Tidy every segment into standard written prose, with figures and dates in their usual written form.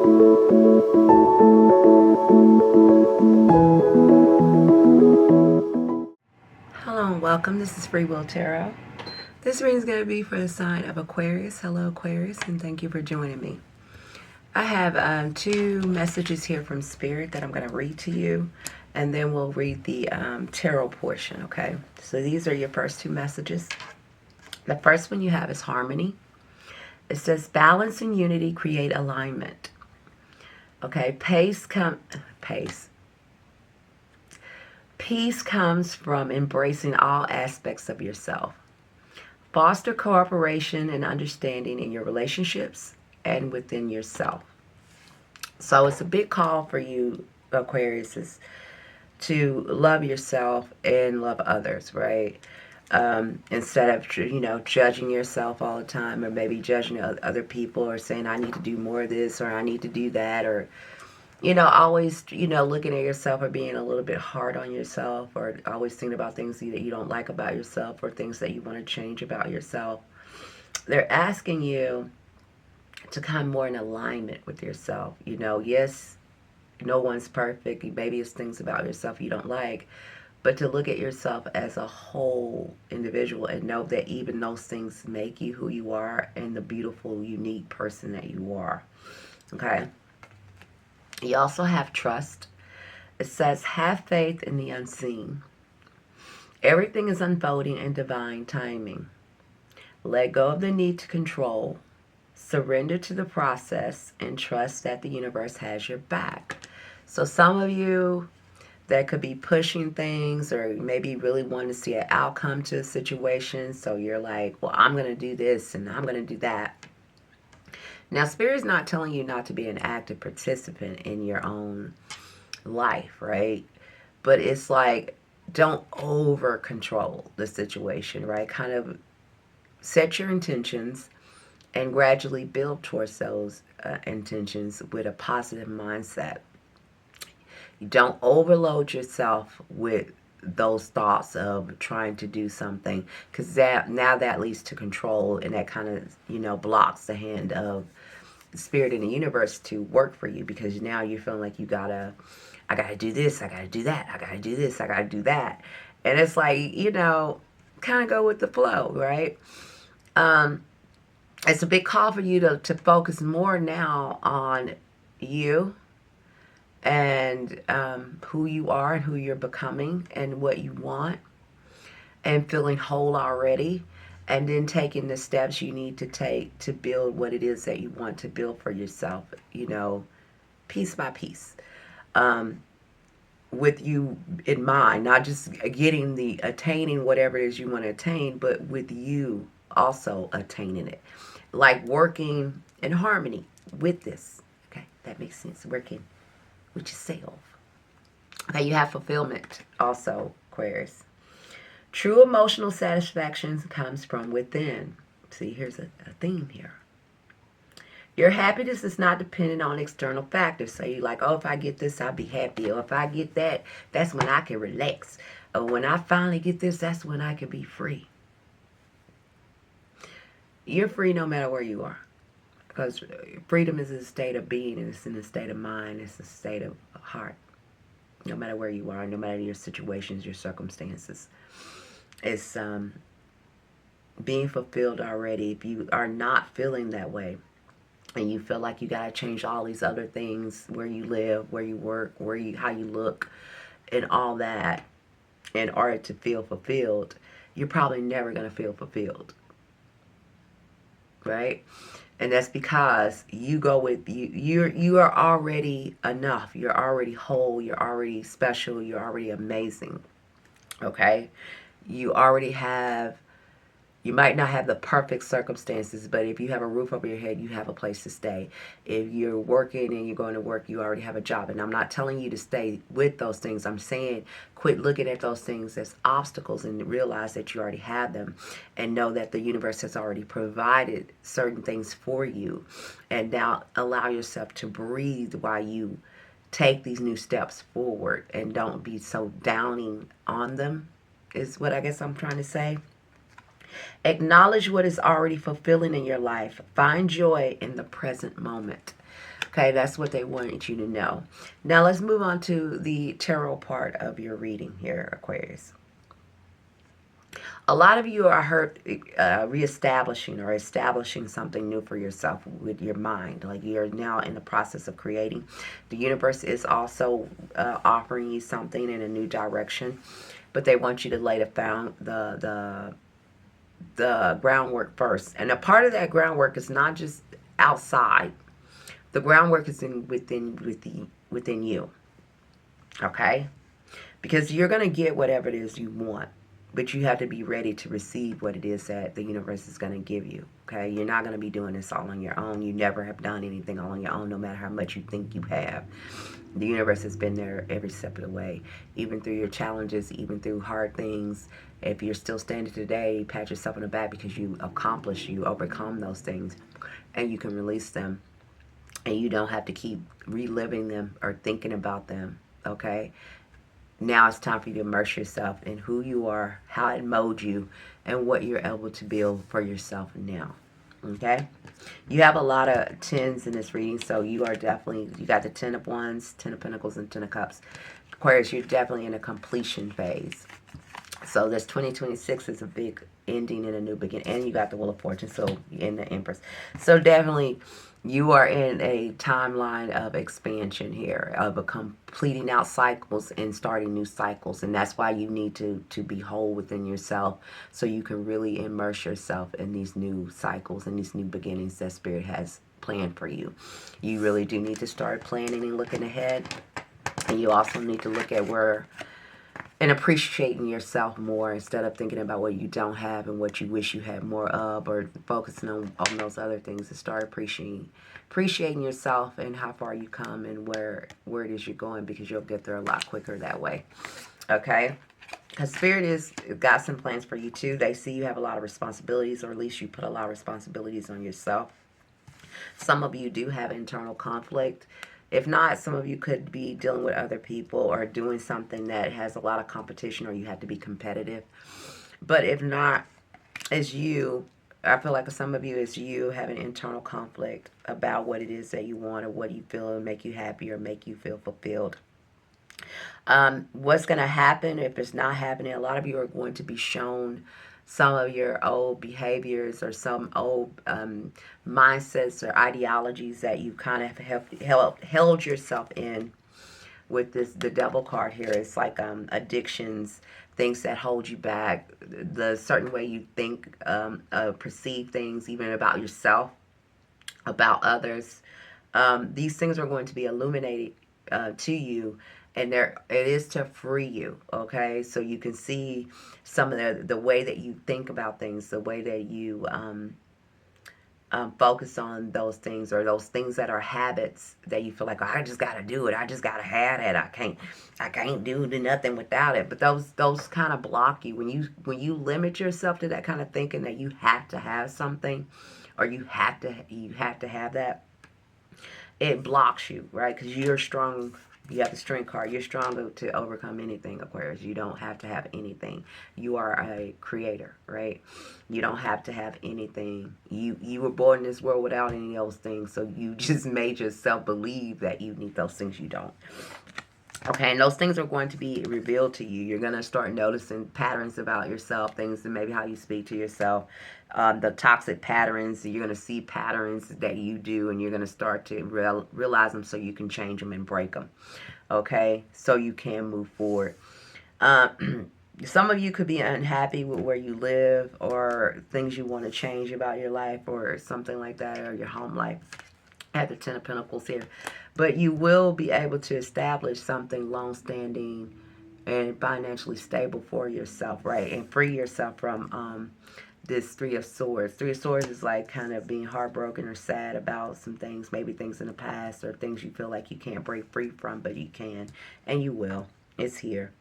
Hello and welcome. This is Freewill Tarot. This reading is going to be for the sign of Aquarius. Hello, Aquarius, and thank you for joining me. I have two messages here from Spirit that I'm going to read to you, and then we'll read the tarot portion, okay? So these are your first two messages. The first one you have is harmony. It says, balance and unity create alignment. Okay, Peace comes from embracing all aspects of yourself. Foster cooperation and understanding in your relationships and within yourself. So it's a big call for you, Aquarius, to love yourself and love others, right? Instead of, judging yourself all the time, or maybe judging other people, or saying, I need to do more of this, or I need to do that, or always, looking at yourself or being a little bit hard on yourself, or always thinking about things that you don't like about yourself or things that you want to change about yourself. They're asking you to come more in alignment with yourself. Yes, no one's perfect. Maybe it's things about yourself you don't like, but to look at yourself as a whole individual and know that even those things make you who you are and the beautiful, unique person that you are. Okay? You also have trust. It says, have faith in the unseen. Everything is unfolding in divine timing. Let go of the need to control. Surrender to the process and trust that the universe has your back. So some of you that could be pushing things, or maybe really want to see an outcome to a situation. So you're like, well, I'm going to do this and I'm going to do that. Now, Spirit's not telling you not to be an active participant in your own life, right? But it's like, don't over control the situation, right? Kind of set your intentions and gradually build towards those intentions with a positive mindset. You don't overload yourself with those thoughts of trying to do something, because that leads to control, and that kind of blocks the hand of the Spirit in the universe to work for you, because now you're feeling like I gotta do this, I gotta do that, I gotta do this, I gotta do that. And it's like, kind of go with the flow, right? It's a big call for you to focus more now on you and who you are and who you're becoming and what you want, and feeling whole already, and then taking the steps you need to take to build what it is that you want to build for yourself, piece by piece, with you in mind, not just attaining whatever it is you want to attain, but with you also attaining it, like working in harmony with this. Okay, that makes sense. Working with yourself. Okay, you have fulfillment also, Aquarius. True emotional satisfaction comes from within. See, here's a theme here. Your happiness is not dependent on external factors. So you're like, oh, if I get this, I'll be happy. Or if I get that, that's when I can relax. Or when I finally get this, that's when I can be free. You're free no matter where you are. Because freedom is a state of being, and it's in a state of mind, it's a state of heart. No matter where you are, no matter your situations, your circumstances. It's being fulfilled already. If you are not feeling that way, and you feel like you got to change all these other things, where you live, where you work, how you look, and all that, in order to feel fulfilled, you're probably never going to feel fulfilled. Right? And that's because you go with you are already enough. You're already whole. You're already special. You're already amazing. Okay? You might not have the perfect circumstances, but if you have a roof over your head, you have a place to stay. If you're working and you're going to work, you already have a job. And I'm not telling you to stay with those things. I'm saying quit looking at those things as obstacles and realize that you already have them, and know that the universe has already provided certain things for you. And now allow yourself to breathe while you take these new steps forward, and don't be so downing on them, is what I guess I'm trying to say. Acknowledge what is already fulfilling in your life. Find joy in the present moment. Okay, that's what they wanted you to know. Now let's move on to the tarot part of your reading here, Aquarius. A lot of you are reestablishing or establishing something new for yourself with your mind. Like you're now in the process of creating. The universe is also offering you something in a new direction, but they want you to lay the groundwork first. And a part of that groundwork is not just outside. The groundwork is within you. Okay? Because you're going to get whatever it is you want, but you have to be ready to receive what it is that the universe is going to give you. Okay? You're not going to be doing this all on your own. You never have done anything all on your own, no matter how much you think you have. The universe has been there every step of the way, even through your challenges, even through hard things. If you're still standing today, pat yourself on the back because you overcome those things, and you can release them, and you don't have to keep reliving them or thinking about them. Okay? Now it's time for you to immerse yourself in who you are, how it molds you, and what you're able to build for yourself now. Okay? You have a lot of tens in this reading, so you are definitely, you got the 10 of Wands, 10 of Pentacles, and 10 of Cups. Aquarius, you're definitely in a completion phase. So this 2026 is a big ending and a new beginning. And you got the Wheel of Fortune, so in the Empress. So definitely you are in a timeline of expansion here, of a completing out cycles and starting new cycles. And that's why you need to be whole within yourself, so you can really immerse yourself in these new cycles and these new beginnings that Spirit has planned for you. You really do need to start planning and looking ahead. And you also need to look at where and appreciating yourself more, instead of thinking about what you don't have and what you wish you had more of, or focusing on those other things. To start appreciating yourself and how far you come and where it is you're going, because you'll get there a lot quicker that way. Okay? Because Spirit is got some plans for you too. They see you have a lot of responsibilities, or at least you put a lot of responsibilities on yourself. Some of you do have internal conflict. If not, some of you could be dealing with other people or doing something that has a lot of competition, or you have to be competitive. But if not, it's you. I feel like some of you, it's you having internal conflict about what it is that you want, or what you feel will make you happy or make you feel fulfilled. What's going to happen if it's not happening? A lot of you are going to be shown some of your old behaviors, or some old mindsets or ideologies that you kind of held yourself in. With the devil card here, it's like addictions, things that hold you back, the certain way you think, perceive things, even about yourself, about others. These things are going to be illuminated to you, and it is to free you. Okay, so you can see some of the way that you think about things, the way that you focus on those things, or those things that are habits that you feel like, oh, I just gotta do it, I just gotta have it, I can't do nothing without it. But those kind of block you when you limit yourself to that kind of thinking, that you have to have something, or you have to have that. It blocks you, right? Because you're strong. You have the strength card. You're stronger to overcome anything, Aquarius. You don't have to have anything. You are a creator, right? You don't have to have anything. You were born in this world without any of those things, so you just made yourself believe that you need those things you don't. Okay, and those things are going to be revealed to you. You're going to start noticing patterns about yourself, things and maybe how you speak to yourself, the toxic patterns. You're going to see patterns that you do, and you're going to start to realize them, so you can change them and break them. Okay, so you can move forward. Some of you could be unhappy with where you live, or things you want to change about your life, or something like that, or your home life. I have the 10 of Pentacles here. But you will be able to establish something long-standing and financially stable for yourself, right? And free yourself from this 3 of Swords. 3 of Swords is like kind of being heartbroken or sad about some things, maybe things in the past, or things you feel like you can't break free from, but you can, and you will. It's here.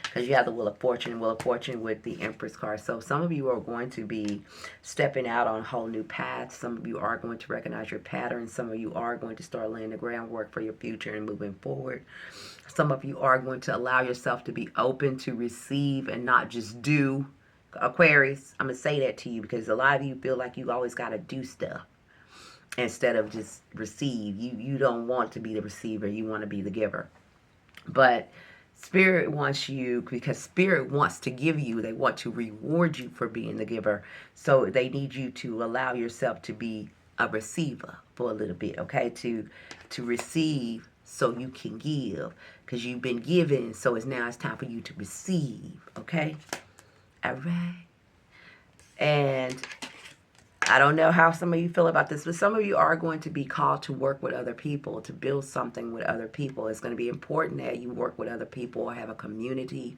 Because you have the Wheel of Fortune with the Empress card. So some of you are going to be stepping out on a whole new path. Some of you are going to recognize your patterns. Some of you are going to start laying the groundwork for your future and moving forward. Some of you are going to allow yourself to be open to receive and not just do. Aquarius, I'm going to say that to you, because a lot of you feel like you always got to do stuff. instead of just receive. You don't want to be the receiver, you want to be the giver. But Spirit wants you, because Spirit wants to give you, they want to reward you for being the giver. So they need you to allow yourself to be a receiver for a little bit, okay? To receive so you can give, because you've been given, so it's time for you to receive, okay? All right. And I don't know how some of you feel about this, but some of you are going to be called to work with other people, to build something with other people. It's going to be important that you work with other people or have a community,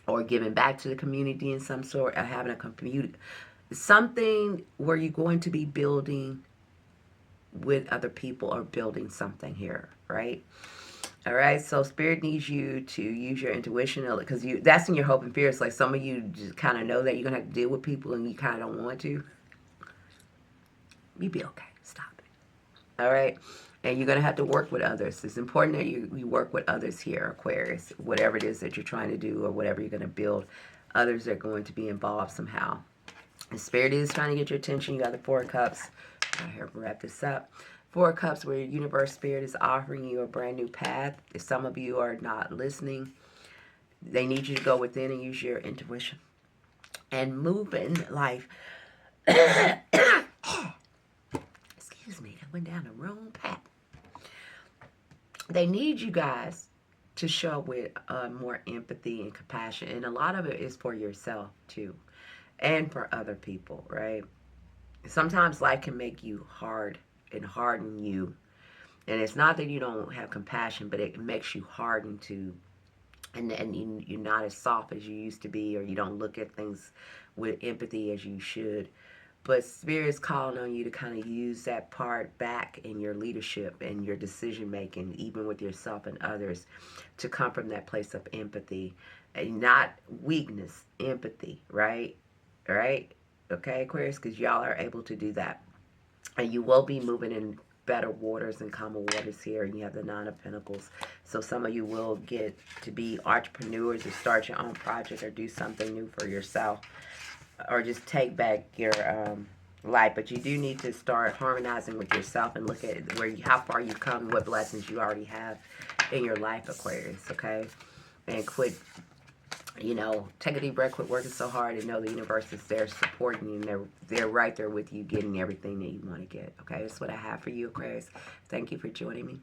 or giving back to the community in some sort, or having a community, something where you're going to be building with other people or building something here, right? All right, so Spirit needs you to use your intuition, because that's in your hope and fear. It's like some of you just kind of know that you're going to have to deal with people and you kind of don't want to. You be okay. Stop it. All right. And you're going to have to work with others. It's important that you work with others here, Aquarius. Whatever it is that you're trying to do or whatever you're going to build, others are going to be involved somehow. And Spirit is trying to get your attention. You got the Four of Cups. I here wrap this up. Four of Cups, where your universe Spirit is offering you a brand new path. If some of you are not listening, they need you to go within and use your intuition and move in life. Excuse me, I went down the wrong path. They need you guys to show with more empathy and compassion. And a lot of it is for yourself, too, and for other people, right? Sometimes life can make you hard and harden you. And it's not that you don't have compassion, but it makes you harden, too. And you're not as soft as you used to be, or you don't look at things with empathy as you should. But Spirit's calling on you to kind of use that part back in your leadership and your decision making, even with yourself and others, to come from that place of empathy and not weakness, empathy, right? Right? Okay, Aquarius, because y'all are able to do that. And you will be moving in better waters and calmer waters here, and you have the Nine of Pentacles. So some of you will get to be entrepreneurs or start your own project or do something new for yourself, or just take back your life. But you do need to start harmonizing with yourself and look at how far you've come, what blessings you already have in your life, Aquarius, okay? And quit, take a deep breath, quit working so hard, and know the universe is there supporting you, and they're right there with you, getting everything that you want to get, okay? That's what I have for you, Aquarius. Thank you for joining me.